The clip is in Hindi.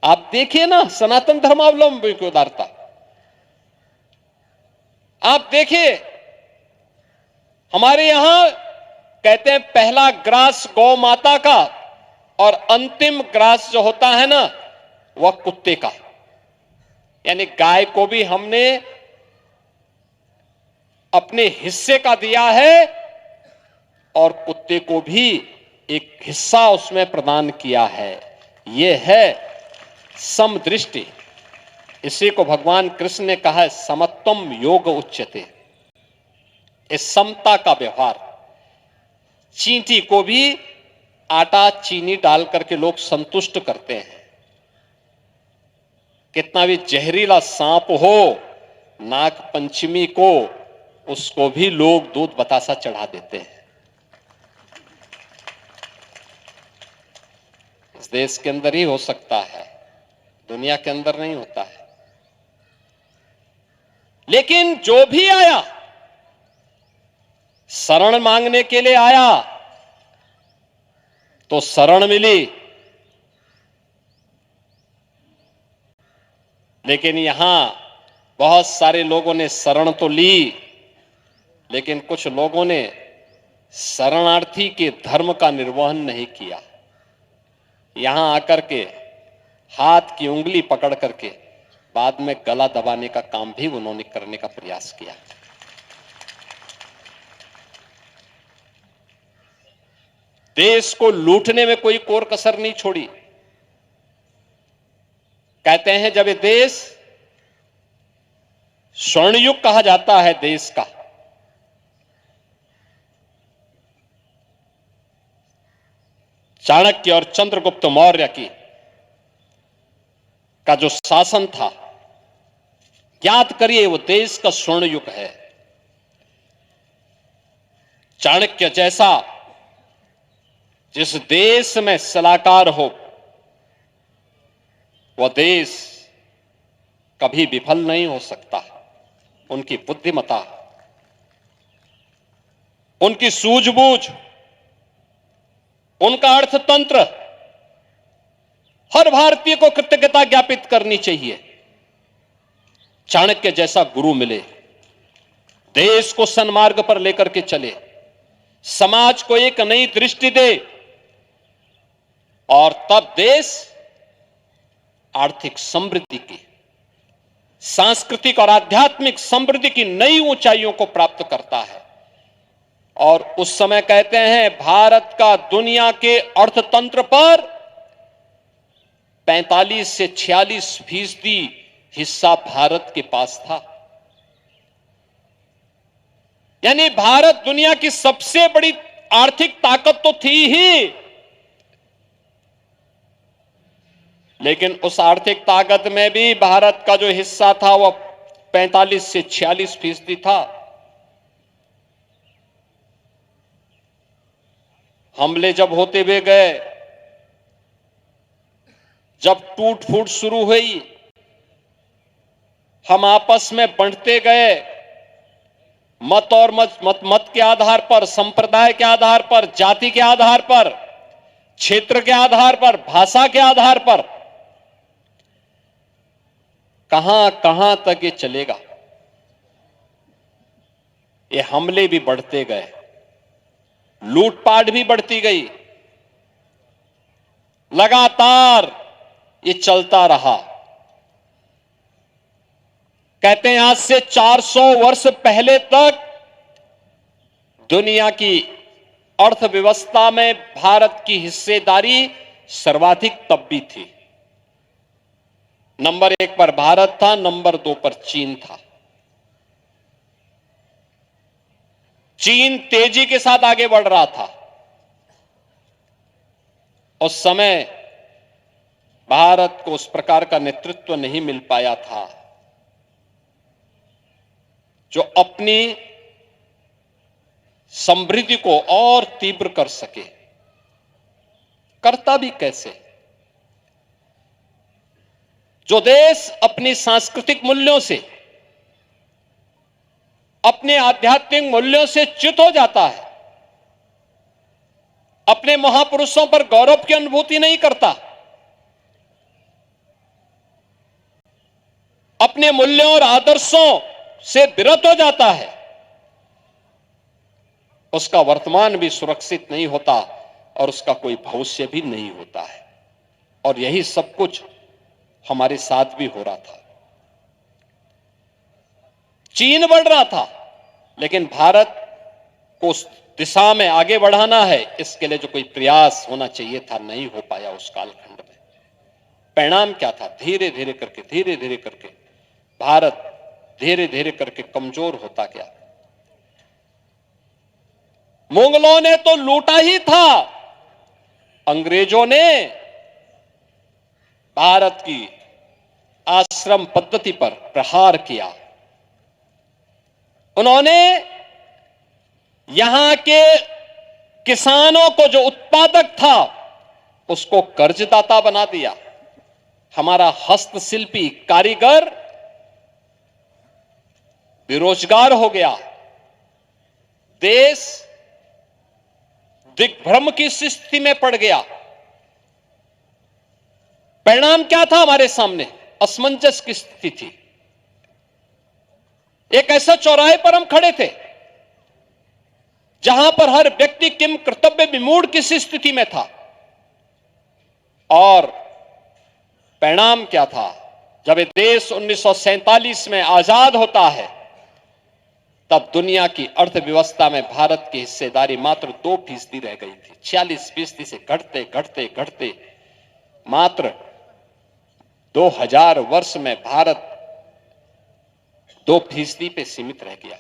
आप देखिए ना सनातन धर्मावलंबी की उदारता, आप देखिए हमारे यहां कहते हैं पहला ग्रास गौ माता का और अंतिम ग्रास जो होता है ना वह कुत्ते का। यानी गाय को भी हमने अपने हिस्से का दिया है और कुत्ते को भी एक हिस्सा उसमें प्रदान किया है। यह है समदृष्टि। इसी को भगवान कृष्ण ने कहा है समत्वम योग उच्यते। इस समता का व्यवहार। चींटी को भी आटा चीनी डाल करके लोग संतुष्ट करते हैं। कितना भी जहरीला सांप हो, नाग पंचमी को उसको भी लोग दूध बतासा चढ़ा देते हैं। इस देश के अंदर ही हो सकता है, दुनिया के अंदर नहीं होता है। लेकिन जो भी आया शरण मांगने के लिए आया तो शरण मिली। लेकिन यहां बहुत सारे लोगों ने शरण तो ली, लेकिन कुछ लोगों ने शरणार्थी के धर्म का निर्वहन नहीं किया। यहां आकर के हाथ की उंगली पकड़ करके बाद में गला दबाने का काम भी उन्होंने करने का प्रयास किया। देश को लूटने में कोई कोर कसर नहीं छोड़ी। कहते हैं जब ये देश स्वर्णयुग कहा जाता है देश का, चाणक्य और चंद्रगुप्त मौर्य का जो शासन था, याद करिए वो देश का स्वर्ण युग है। चाणक्य जैसा जिस देश में सलाहकार हो वह देश कभी विफल नहीं हो सकता। उनकी बुद्धिमता, उनकी सूझबूझ, उनका अर्थतंत्र हर भारतीय को कृतज्ञता ज्ञापित करनी चाहिए। चाणक्य जैसा गुरु मिले, देश को सन्मार्ग पर लेकर के चले, समाज को एक नई दृष्टि दे और तब देश आर्थिक समृद्धि की, सांस्कृतिक और आध्यात्मिक समृद्धि की नई ऊंचाइयों को प्राप्त करता है। और उस समय कहते हैं भारत का दुनिया के अर्थतंत्र पर 45 से 46% हिस्सा भारत के पास था। यानी भारत दुनिया की सबसे बड़ी आर्थिक ताकत तो थी ही, लेकिन उस आर्थिक ताकत में भी भारत का जो हिस्सा था वह 45 से 46% था। हमले जब होते हुए गए, जब टूट फूट शुरू हुई, हम आपस में बंटते गए, मत और मत के आधार पर, संप्रदाय के आधार पर, जाति के आधार पर, क्षेत्र के आधार पर, भाषा के आधार पर, कहां कहां तक ये चलेगा। ये हमले भी बढ़ते गए, लूटपाट भी बढ़ती गई, लगातार ये चलता रहा। कहते हैं आज से 400 वर्ष पहले तक दुनिया की अर्थव्यवस्था में भारत की हिस्सेदारी सर्वाधिक तब भी थी। नंबर 1 पर भारत था, नंबर 2 पर चीन था। चीन तेजी के साथ आगे बढ़ रहा था। उस समय भारत को उस प्रकार का नेतृत्व नहीं मिल पाया था जो अपनी समृद्धि को और तीव्र कर सके। करता भी कैसे? जो देश अपनी सांस्कृतिक मूल्यों से, अपने आध्यात्मिक मूल्यों से च्युत हो जाता है, अपने महापुरुषों पर गौरव की अनुभूति नहीं करता, अपने मूल्यों और आदर्शों से विरत हो जाता है, उसका वर्तमान भी सुरक्षित नहीं होता और उसका कोई भविष्य भी नहीं होता है। और यही सब कुछ हमारे साथ भी हो रहा था। चीन बढ़ रहा था, लेकिन भारत को उस दिशा में आगे बढ़ाना है, इसके लिए जो कोई प्रयास होना चाहिए था, नहीं हो पाया उस कालखंड में। परिणाम क्या था? धीरे धीरे करके भारत धीरे धीरे करके कमजोर होता गया। मुगलों ने तो लूटा ही था, अंग्रेजों ने भारत की आश्रम पद्धति पर प्रहार किया। उन्होंने यहां के किसानों को, जो उत्पादक था, उसको कर्जदाता बना दिया। हमारा हस्तशिल्पी कारीगर बेरोजगार हो गया। देश दिग्भ्रम की स्थिति में पड़ गया। परिणाम क्या था? हमारे सामने असमंजस की स्थिति थी। एक ऐसा चौराहे पर हम खड़े थे जहां पर हर व्यक्ति किम कर्तव्य विमूढ़ किसी स्थिति में था। और परिणाम क्या था? जब ये देश 1947 में आजाद होता है, तब दुनिया की अर्थव्यवस्था में भारत की हिस्सेदारी मात्र 2% रह गई थी। 46% से घटते घटते घटते मात्र 2000 वर्ष में भारत 2% पे सीमित रह गया।